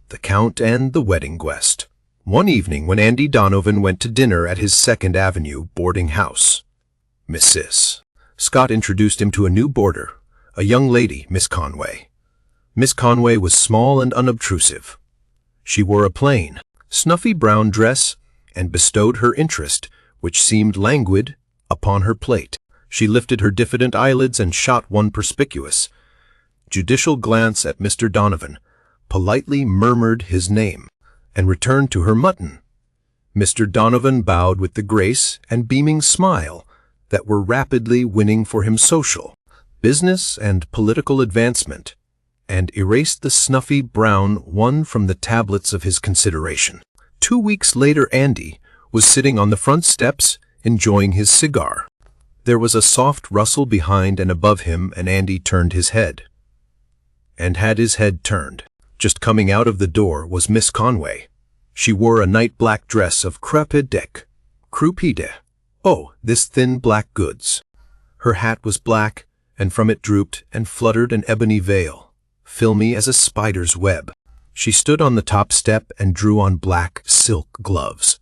The Count and the Wedding Guest. One evening when Andy Donovan went to dinner at his 2nd Avenue boarding house, Mrs. Scott introduced him to a new boarder, a young lady, Miss Conway. Miss Conway was small and unobtrusive. She wore a plain, snuffy brown dress and bestowed her interest, which seemed languid, upon her plate. She lifted her diffident eyelids and shot one perspicuous, judicial glance at Mr. Donovan, politely murmured his name, and returned to her mutton. Mr. Donovan bowed with the grace and beaming smile that were rapidly winning for him social, business, and political advancement, and erased the snuffy brown one from the tablets of his consideration. 2 weeks later, Andy was sitting on the front steps enjoying his cigar. There was a soft rustle behind and above him, and Andy turned his head. And had his head turned. Just coming out of the door was Miss Conway. She wore a night black dress of crupide. Oh, this thin black goods. Her hat was black, and from it drooped and fluttered an ebony veil, filmy as a spider's web. She stood on the top step and drew on black silk gloves.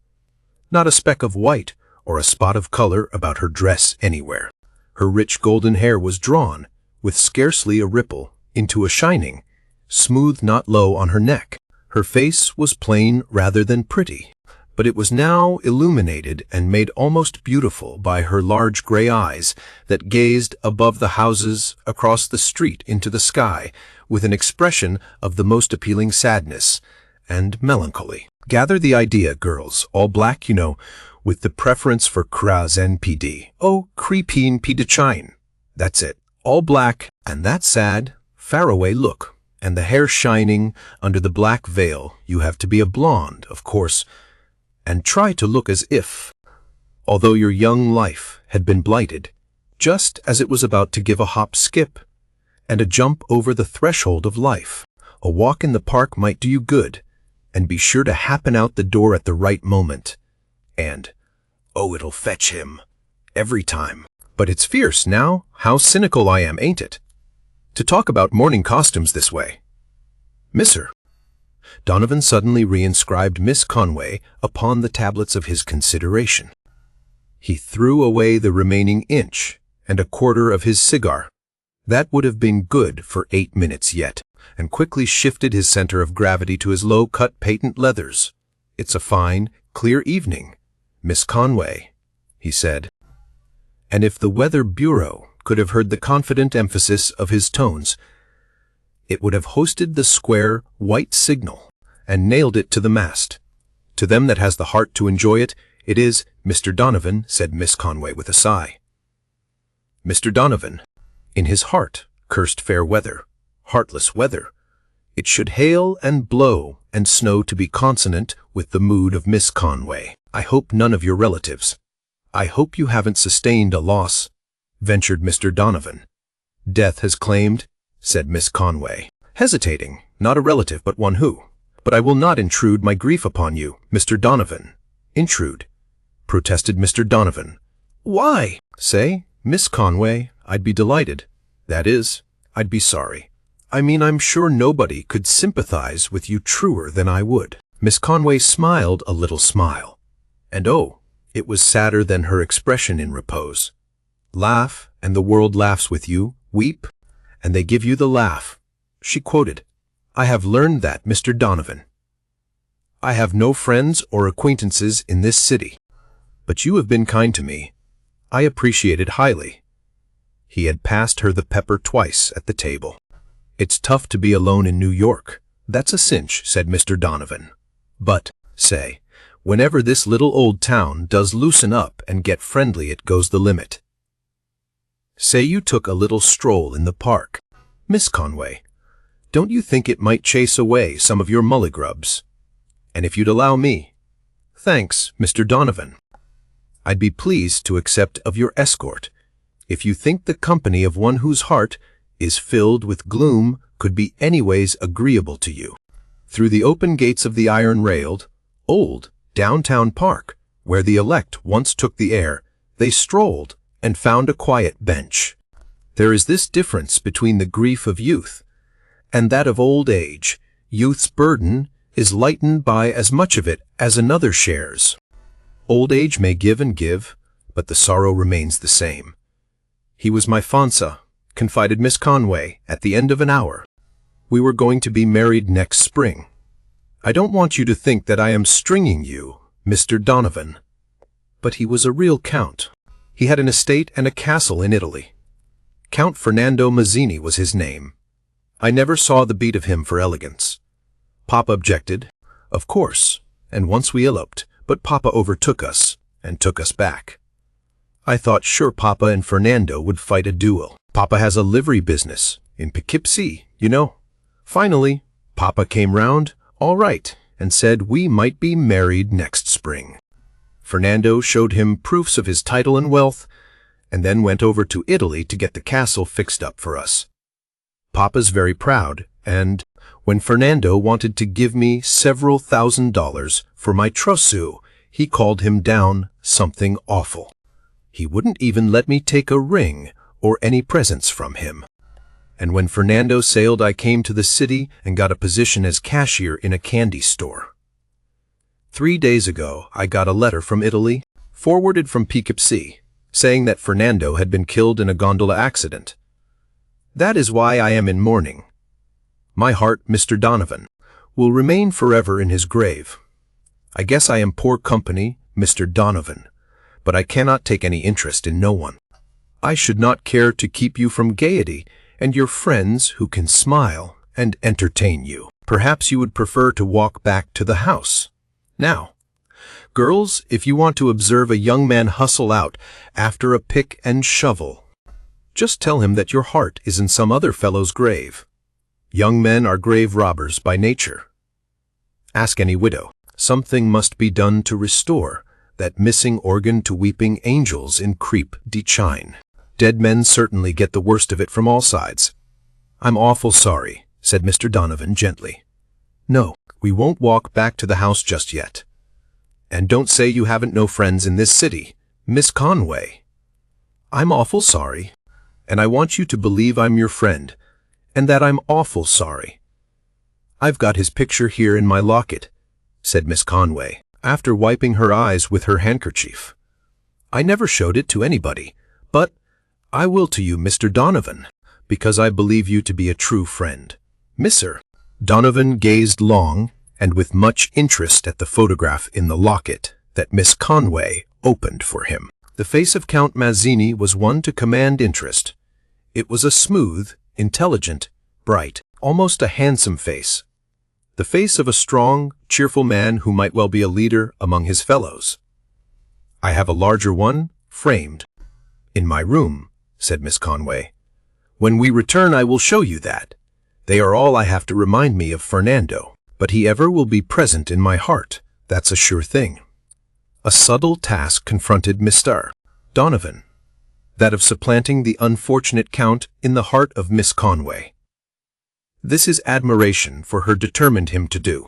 Not a speck of white or a spot of color about her dress anywhere. Her rich golden hair was drawn, with scarcely a ripple, into a shining, smooth knot low on her neck. Her face was plain rather than pretty, but it was now illuminated and made almost beautiful by her large gray eyes that gazed above the houses across the street into the sky with an expression of the most appealing sadness and melancholy. Gather the idea, girls. All black, you know, with the preference for cras and PD. Oh, crepine pidachine. That's it. All black, and that sad, faraway look. And the hair shining under the black veil. You have to be a blonde, of course, and try to look as if, although your young life had been blighted, just as it was about to give a hop skip and a jump over the threshold of life. A walk in the park might do you good, and be sure to happen out the door at the right moment. And, oh, it'll fetch him, every time. But it's fierce now. How cynical I am, ain't it? To talk about morning costumes this way. Misser. Donovan suddenly reinscribed Miss Conway upon the tablets of his consideration. He threw away the remaining inch and a quarter of his cigar. That would have been good for 8 minutes yet, and quickly shifted his center of gravity to his low-cut patent leathers. It's a fine, clear evening, Miss Conway, he said. And if the Weather Bureau could have heard the confident emphasis of his tones, it would have hoisted the square, white signal and nailed it to the mast. To them that has the heart to enjoy it, it is, Mr. Donovan, said Miss Conway with a sigh. Mr. Donovan, in his heart, cursed fair weather, heartless weather. It should hail and blow and snow to be consonant with the mood of Miss Conway. I hope none of your relatives. I hope you haven't sustained a loss, ventured Mr. Donovan. Death has claimed, said Miss Conway, hesitating, not a relative but one who. But I will not intrude my grief upon you, Mr. Donovan. Intrude, protested Mr. Donovan. Why? Say, Miss Conway, I'd be delighted. That is, I'd be sorry. I mean, I'm sure nobody could sympathize with you truer than I would. Miss Conway smiled a little smile. And oh, it was sadder than her expression in repose. Laugh, and the world laughs with you. Weep, and they give you the laugh. She quoted, I have learned that, Mr. Donovan. I have no friends or acquaintances in this city, but you have been kind to me. I appreciate it highly. He had passed her the pepper twice at the table. It's tough to be alone in New York. That's a cinch, said Mr. Donovan. But, say, whenever this little old town does loosen up and get friendly, it goes the limit. Say you took a little stroll in the park. Miss Conway, don't you think it might chase away some of your mullygrubs? And if you'd allow me. Thanks, Mr. Donovan. I'd be pleased to accept of your escort, if you think the company of one whose heart is filled with gloom could be anyways agreeable to you. Through the open gates of the iron-railed, old, downtown park, where the elect once took the air, they strolled and found a quiet bench. There is this difference between the grief of youth and that of old age. Youth's burden is lightened by as much of it as another shares. Old age may give and give, but the sorrow remains the same. He was my fiancé, confided Miss Conway at the end of an hour. We were going to be married next spring. I don't want you to think that I am stringing you, Mr. Donovan. But he was a real count. He had an estate and a castle in Italy. Count Fernando Mazzini was his name. I never saw the beat of him for elegance. Papa objected, of course, and once we eloped, but Papa overtook us and took us back. I thought sure Papa and Fernando would fight a duel. Papa has a livery business in Poughkeepsie, you know. Finally, Papa came round, all right, and said we might be married next spring. Fernando showed him proofs of his title and wealth, and then went over to Italy to get the castle fixed up for us. Papa's very proud, and when Fernando wanted to give me several $1,000s for my trousseau, he called him down something awful. He wouldn't even let me take a ring or any presents from him. And when Fernando sailed, I came to the city and got a position as cashier in a candy store. 3 days ago, I got a letter from Italy, forwarded from Poughkeepsie, saying that Fernando had been killed in a gondola accident. That is why I am in mourning. My heart, Mr. Donovan, will remain forever in his grave. I guess I am poor company, Mr. Donovan, but I cannot take any interest in no one. I should not care to keep you from gaiety and your friends who can smile and entertain you. Perhaps you would prefer to walk back to the house. Now, girls, if you want to observe a young man hustle out after a pick and shovel, just tell him that your heart is in some other fellow's grave. Young men are grave robbers by nature. Ask any widow. Something must be done to restore that missing organ to weeping angels in creep de chine. Dead men certainly get the worst of it from all sides. I'm awful sorry, said Mr. Donovan gently. No, we won't walk back to the house just yet. And don't say you haven't no friends in this city, Miss Conway. I'm awful sorry, and I want you to believe I'm your friend, and that I'm awful sorry. I've got his picture here in my locket, said Miss Conway, after wiping her eyes with her handkerchief. I never showed it to anybody, but I will to you, Mr. Donovan, because I believe you to be a true friend. Mr. Donovan gazed long and with much interest at the photograph in the locket that Miss Conway opened for him. The face of Count Mazzini was one to command interest. It was a smooth, intelligent, bright, almost a handsome face. The face of a strong, cheerful man who might well be a leader among his fellows. I have a larger one, framed, in my room, said Miss Conway. When we return I will show you that. They are all I have to remind me of Fernando, but he ever will be present in my heart, that's a sure thing. A subtle task confronted Mr. Donovan, that of supplanting the unfortunate Count in the heart of Miss Conway. This his admiration for her determined him to do,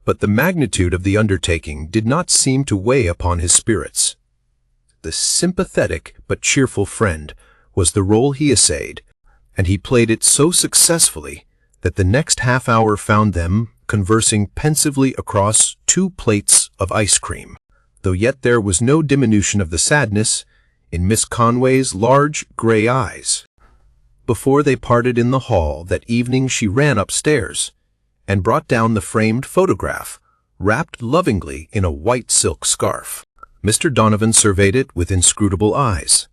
but the magnitude of the undertaking did not seem to weigh upon his spirits. The sympathetic but cheerful friend was the role he essayed, and he played it so successfully that the next half hour found them conversing pensively across 2 plates of ice cream, though yet there was no diminution of the sadness in Miss Conway's large gray eyes. Before they parted in the hall that evening she ran upstairs and brought down the framed photograph, wrapped lovingly in a white silk scarf. Mr. Donovan surveyed it with inscrutable eyes.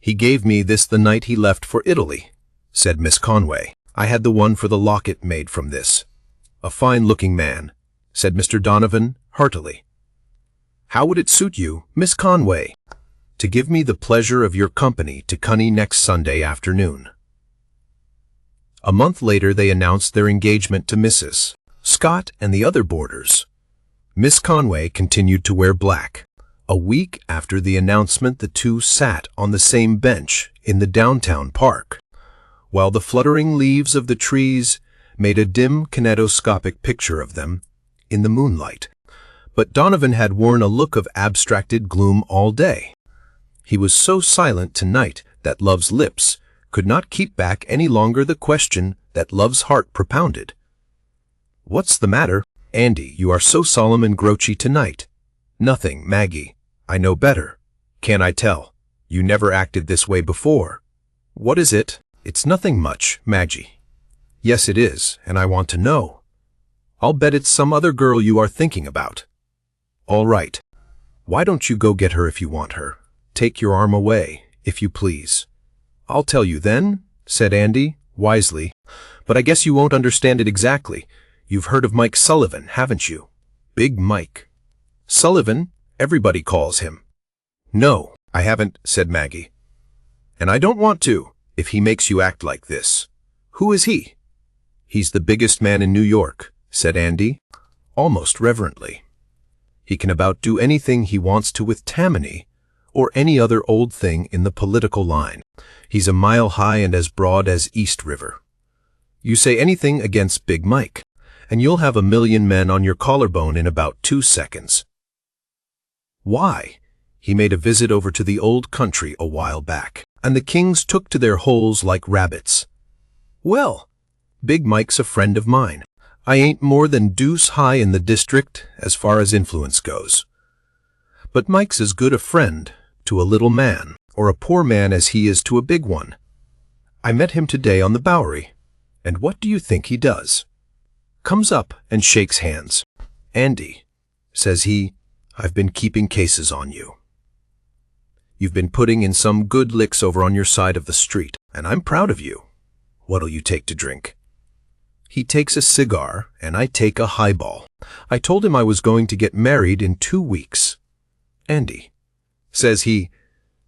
He gave me this the night he left for Italy, said Miss Conway. I had the one for the locket made from this. A fine-looking man, said Mr. Donovan heartily. How would it suit you, Miss Conway, to give me the pleasure of your company to Cunny next Sunday afternoon? A month later they announced their engagement to Mrs. Scott and the other boarders. Miss Conway continued to wear black. A week after the announcement the two sat on the same bench in the downtown park, while the fluttering leaves of the trees made a dim kinetoscopic picture of them in the moonlight. But Donovan had worn a look of abstracted gloom all day. He was so silent tonight that Love's lips could not keep back any longer the question that Love's heart propounded. "What's the matter, Andy, you are so solemn and grouchy tonight. Nothing, Maggie. I know better. Can't I tell? You never acted this way before. What is it? It's nothing much, Maggie. Yes, it is, and I want to know. I'll bet it's some other girl you are thinking about. All right. Why don't you go get her if you want her? Take your arm away, if you please. I'll tell you then, said Andy, wisely. But I guess you won't understand it exactly. You've heard of Mike Sullivan, haven't you? Big Mike. Sullivan, everybody calls him. No, I haven't, said Maggie. And I don't want to, if he makes you act like this. Who is he? He's the biggest man in New York, said Andy, almost reverently. He can about do anything he wants to with Tammany, or any other old thing in the political line. He's a mile high and as broad as East River. You say anything against Big Mike, and you'll have 1,000,000 men on your collarbone in about 2 seconds. Why? He made a visit over to the old country a while back, and the kings took to their holes like rabbits. Well, Big Mike's a friend of mine. I ain't more than deuce high in the district as far as influence goes. But Mike's as good a friend to a little man, or a poor man, as he is to a big one. I met him today on the Bowery, and what do you think he does? Comes up and shakes hands. Andy, says he, I've been keeping cases on you. You've been putting in some good licks over on your side of the street, and I'm proud of you. What'll you take to drink? He takes a cigar, and I take a highball. I told him I was going to get married in 2 weeks. Andy, says he,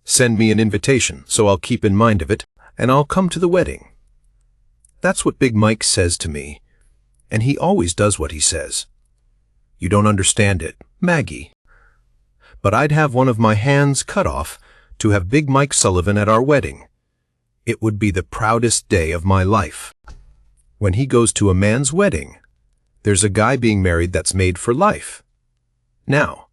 send me an invitation so I'll keep in mind of it, and I'll come to the wedding. That's what Big Mike says to me, and he always does what he says. You don't understand it, Maggie. But I'd have one of my hands cut off to have Big Mike Sullivan at our wedding. It would be the proudest day of my life. When he goes to a man's wedding, there's a guy being married that's made for life. Now,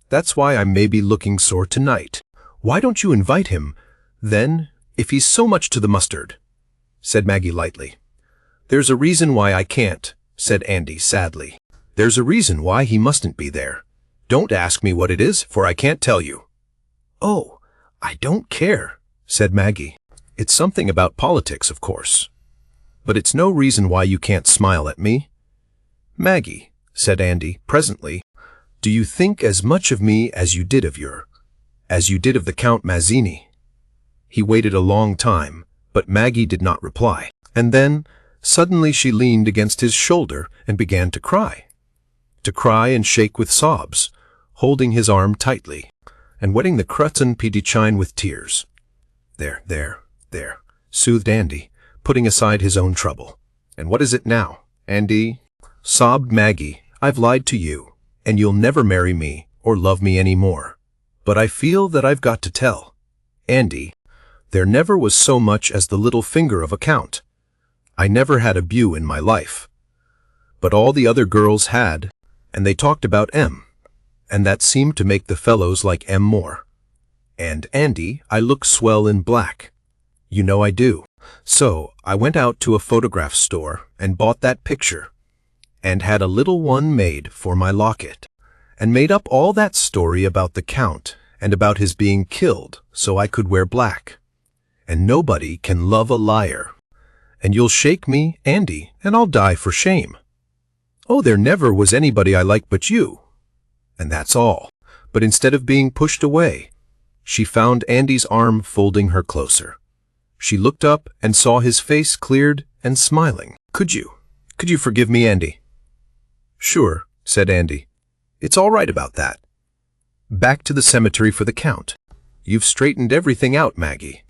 that's why I may be looking sore tonight. Why don't you invite him, then, if he's so much to the mustard? Said Maggie lightly. There's a reason why I can't, said Andy sadly. There's a reason why he mustn't be there. Don't ask me what it is, for I can't tell you. Oh, I don't care, said Maggie. It's something about politics, of course. But it's no reason why you can't smile at me. Maggie, said Andy presently, do you think as much of me as you did of the Count Mazzini? He waited a long time, but Maggie did not reply, and then suddenly she leaned against his shoulder and began to cry and shake with sobs, holding his arm tightly, and wetting the Crutzen Piedichine with tears. There, soothed Andy, putting aside his own trouble. And what is it now, Andy? Sobbed Maggie. I've lied to you, and you'll never marry me or love me any more. But I feel that I've got to tell. Andy, there never was so much as the little finger of a count. I never had a beau in my life. But all the other girls had, and they talked about M, and that seemed to make the fellows like M more. And, Andy, I look swell in black. You know I do. So I went out to a photograph store and bought that picture, and had a little one made for my locket, and made up all that story about the Count and about his being killed so I could wear black. And nobody can love a liar. And you'll shake me, Andy, and I'll die for shame. Oh, there never was anybody I liked but you. And that's all. But instead of being pushed away, she found Andy's arm folding her closer. She looked up and saw his face cleared and smiling. Could you forgive me, Andy? Sure, said Andy. It's all right about that. Back to the cemetery for the Count. You've straightened everything out, Maggie.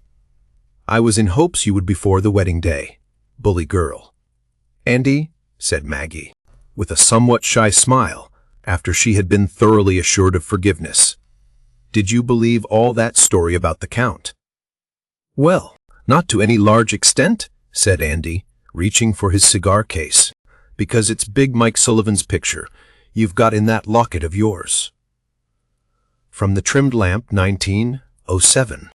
I was in hopes you would before the wedding day. Bully girl. Andy, said Maggie, with a somewhat shy smile, after she had been thoroughly assured of forgiveness. Did you believe all that story about the Count? Well, not to any large extent, said Andy, reaching for his cigar case, because it's Big Mike Sullivan's picture you've got in that locket of yours. From the Trimmed Lamp, 1907.